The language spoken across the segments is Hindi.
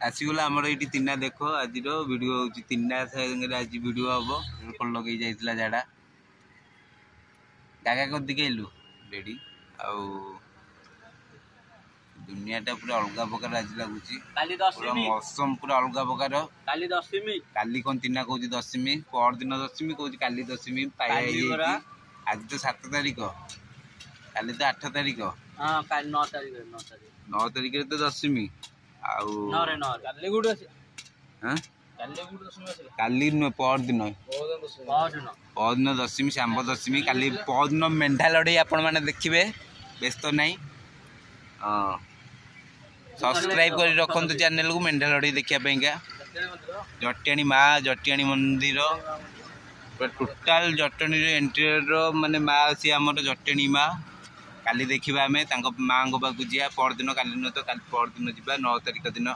आसीगला आमर ये तीना देख आज वीडियो हो तीना सागर आज वीडियो हम कौन लगे जाइला झाड़ा जागा कर दिखलु रेडी आउ दुनियाटा पूरा अलग प्रकार आज लगुच मौसम पूरा अलग प्रकार काली कौन तीना कौच दशमी पर दिन दशमी कौच काली दशमी आज तो 7 तारीख काली तो 8 तारीख 9 तारीख तो दशमी काली पर दिन दशमी सांब दशमी काली पर दिन मेढा लड़े आपण मैंने देखिए व्यस्त नहीं सब्सक्राइब कर रखु चैनल को मेढा लड़े देखापी जटियाणी माँ जटियाणी मंदिर टोटाल जटणी एंट्री माने माँ सी आम जटियाणी माँ काली देखा आम माँ पाक जा पर दिन काली नुह तो काली पर दिन जा 9 तारीख दिन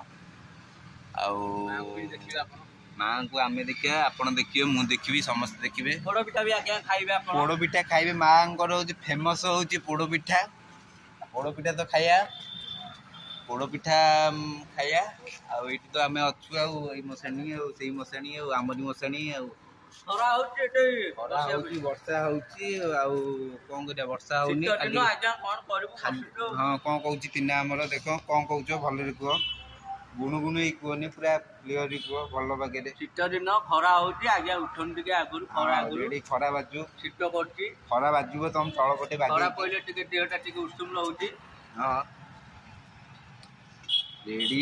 माँ को आम देखा आप देखिए मुझे देखी समस्त देखिए पोड़पिठा खाइबे माँ हूँ फेमस हूँ पोड़पिठा पोड़पिठा तो खाया पोड़पिठा खाया आई तो आम अच्छु मशाणी मशाणी आमरी मशाणी वर्षा कौन कर वर्षा होनी हाँ कौन कौच तीना आमर देख कौन कौच भल कह गुणु गुणु कहनी पूरा क्लीयर कह भल बागे शीत दिन खरा होगी खरा बाजू शीत कर खरा बाजू तुम तल पटे पहले देहटा उषुम रोचे हाँ रेडी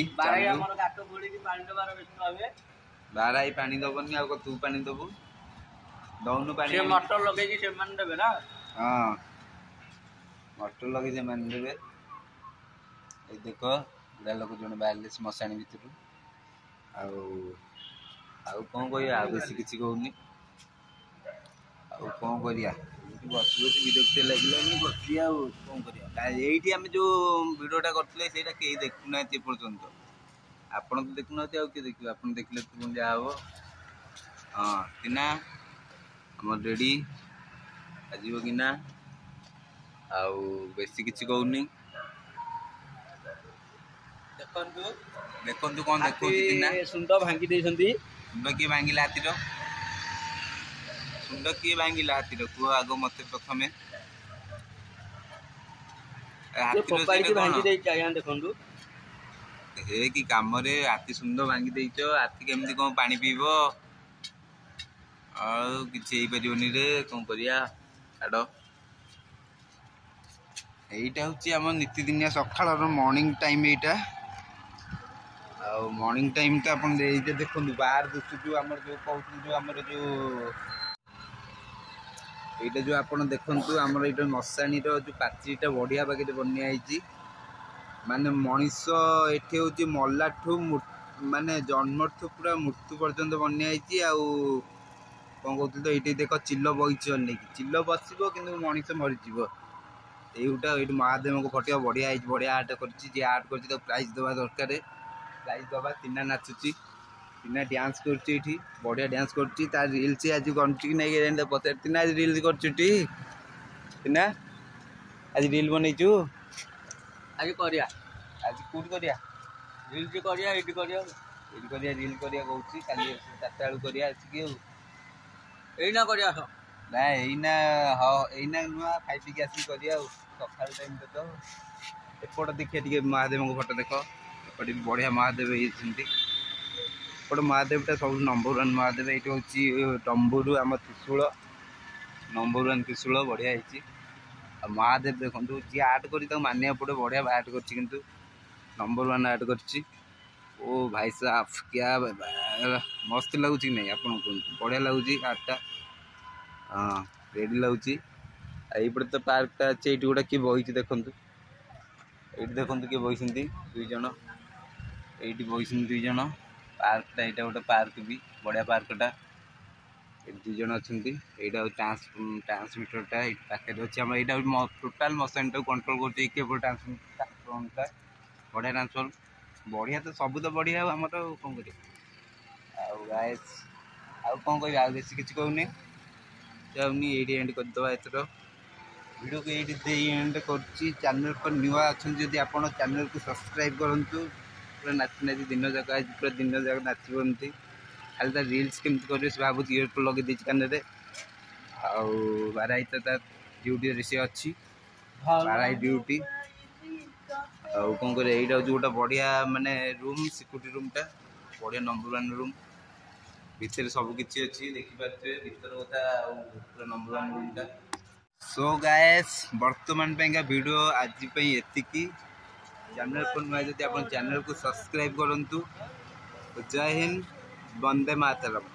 बाराई पानी दबनी आ तू पानी दबु दौनु पानी मटर लगे देवे ना हाँ मटर लगे देवे देख बुढ़ा लोक जो बाहर मशाणी भितर कौन कह बेसी किसी कहनी कौन कर बस बस विरक्त लगे बस कौन कर आम जो भिडटा करते कहीं देखुना पर्यंत आपण तो देखुना किए देखिए आप देखले तो जहाँ हम हाँ तीना आम रेडी आज किना आउ बेसी किसी कहनी देखु कौन देखो सुंड भांगी सुंड किए भांगिला हाथीर सुंड किए भांगिला हाथीर कह आग मत प्रथम हे कि काम हाथी सुंद भांगी देच हाथी केमती कौन पानी पीब कि रे कौन करिया छाड़ यहीटा हूँ आम नीतिदिनिया सकाळ मॉर्निंग टाइम यहीटा मॉर्निंग टाइम तो आप देखो बाहर दुसु आम जो कहूँ जो आम जो ये जो आप देखु आमर ये मशाणी जो पाचीटा बढ़िया बागे बनाई माने मनीष एठी हूँ मल्लाठू माने जन्म पूरा मृत्यु पर्यंत बनाई कौन कहते तो ये देख चिल बगीच नहीं चिल बस कि मनीष मरीज यहीटा ये महादेव को फटिया बढ़िया बढ़िया आर्ट कर आर्ट कर प्राइज दवा दरकार प्राइज दबा तीना नाचुची तीना डांस करती बढ़िया डांस करती रिल्स आज कि नहीं पचार तीना आज रिल्स करना आज रिल बनईचु आज करिया आज कौट करिया रिल्स करिया ये करिया रिल करिया कहूँ काली 4टा बेलू करिया एना करिया ना एना हाँ एना नुआ खाई पी आसिक करिया सकाल टाइम तो एपट देखिए महादेव को फटो देख एपटे बढ़िया महादेव ये महादेवटा सब नंबर 1 महादेव ये हूँ टम्बुरु आम त्रिशूल नंबर 1 त्रिशूल बढ़िया है महादेव देखो जी आर्ट कर मानिया पड़े बढ़िया आर्ट कर नंबर 1 आर्ट कर ओ भाई साहब क्या मस्त लगुच नहीं आप बढ़िया लगुच आर्टा हाँ रेडी लगुच ये तो पार्कटा अच्छे ये गोटे किए बही देखु ये देखु किए बही 2 जन ये बही 2 जन पार्कटा यहाँ गोटे पार्क भी बढ़िया पार्कटा 2 जन अच्छा यहाँ ट्रांसमीटरटा पाखे अच्छे आम यहाँ टोटाल मशाणी टाक कंट्रोल कर ट्रांसफर्मटा बढ़िया ट्रांसफर्म बढ़िया तो सब तो बढ़िया आम कौन कर गाइस कौन कह बेसी किसी कहूनी चाहूनी ये एंड करदे एथर वीडियो को ये एंड कर चैनल पर नुआ अच्छा जब आप चैनल को सब्सक्राइब करूँ पूरा नाची नाची दिन जाक आज पूरा दिन जाक नाचबी खाली तार रिल्स केमती कर भावुँ इयरफोन लगे देती कान में आराई तो तार ड्यूटी सी अच्छी आराई ड्यूटी कौन कर यही हूँ गोटे बढ़िया मानने रूम सिक्यूरीटी रूमटा बढ़िया नंबर 1 रूम भितर सबकि अच्छी देखिपे भर कथा पूरा नंबर 1 रूमटा। सो गाइस वर्तमान वीडियो आज एतिकी चैनल को नुआ जब आप चैनल को सब्सक्राइब करूँ। जय हिंद, वंदे मातरम।